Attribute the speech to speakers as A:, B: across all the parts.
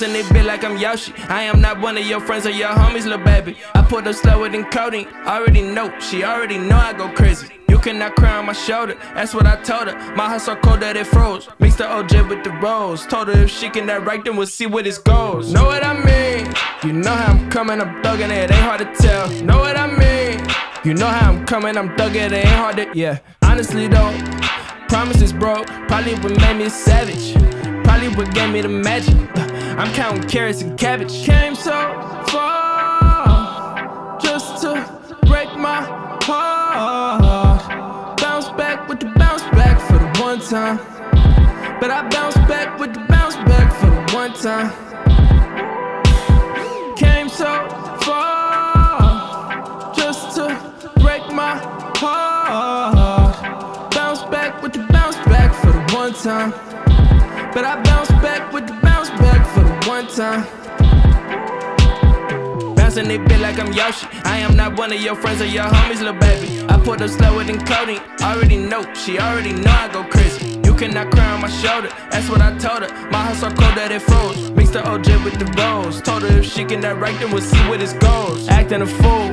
A: Bouncing it bit like I'm Yoshi. I am not one of your friends or your homies, little baby. I pulled up slower than codeine. Already know, she already know I go crazy. You cannot cry on my shoulder, that's what I told her. My heart so cold that it froze. Mixed the OJ with the rose. Told her if she cannot write, then we'll see what it goes. Know what I mean? You know how I'm coming, I'm thugging it, ain't hard to tell. Know what I mean? You know how I'm coming, I'm thugging it, ain't hard to, yeah. Honestly though, promises broke, probably what made me a savage. Probably what gave me the magic. I'm counting carrots and cabbage. Came so far just to break my heart. Bounce back with the bounce back for the one time. But I bounce back with the bounce back for the one time. Came so far just to break my heart. Bounce back with the bounce back for the one time. But I bounce back with the bounce back for the one time. Bouncing it bit like I'm Yoshi. I am not one of your friends or your homies, little baby. I pulled up slower than codeine. Already know, she already know I go crazy. You cannot cry on my shoulder, that's what I told her. My heart so cold that it froze. Mixed the OJ with the rose. Told her if she cannot write, then we'll see what it goes. Acting a fool,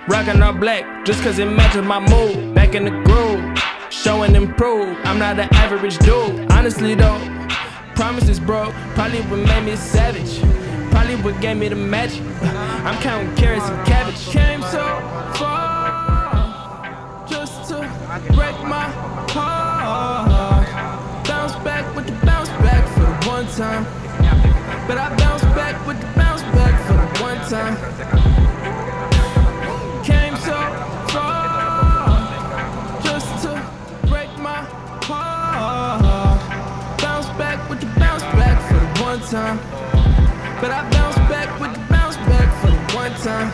A: rocking all black, just cause it matches my mood. Back in the groove, show and improve. I'm not an average dude. Honestly though, promises broke, probably what made me a savage. Probably what gave me the magic. I'm counting carrots and cabbage. Came so far just to break my heart. Bounce back with the bounce back for the one time. But I bounce back with the bounce back for the one time. Came so far just to break my heart. Bounce back with the bounce back for the one time. But I bounce back with the bounce back for the one time.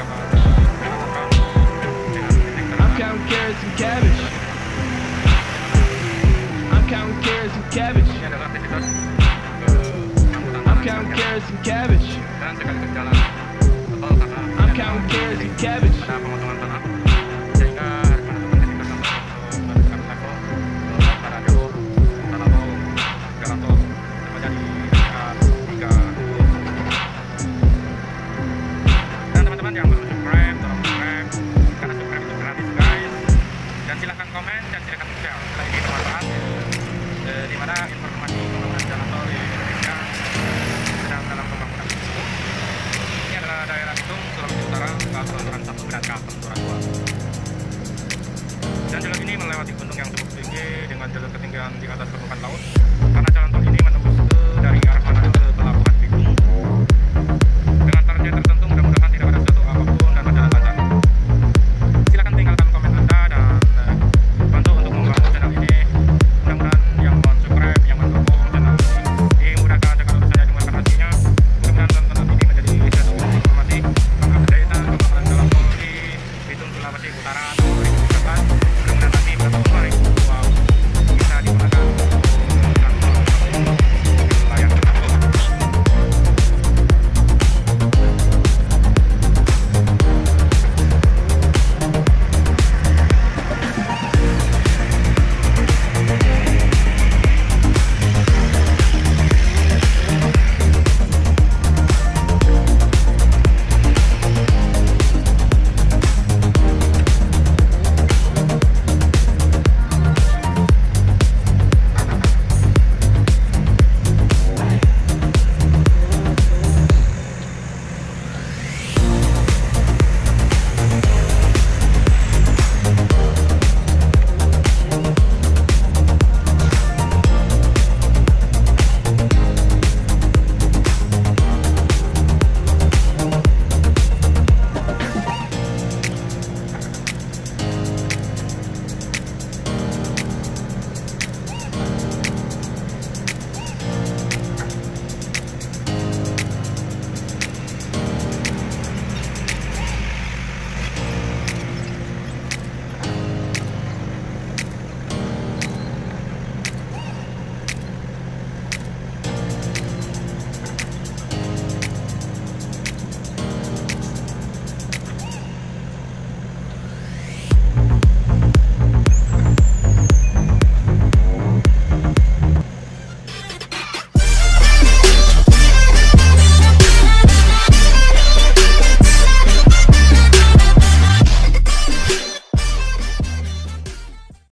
A: I'm counting carrots and cabbage. I'm counting carrots and cabbage. I'm counting carrots and cabbage. I'm counting carrots and cabbage.
B: Yang belum subscribe, tolong subscribe karena subscribe itu gratis guys. Dan silahkan komen dan silahkan share jika ini bermanfaat. Di mana informasi pembangunan jalan tol di Indonesia sedang dalam pembangunan. Ini adalah daerah Gunung, Sulawesi Utara, Kepulauan 1 dan Kepulauan 2. Dan jalan ini melewati gunung yang cukup tinggi dengan jalur ketinggian di atas permukaan laut. Karena jalan tol ini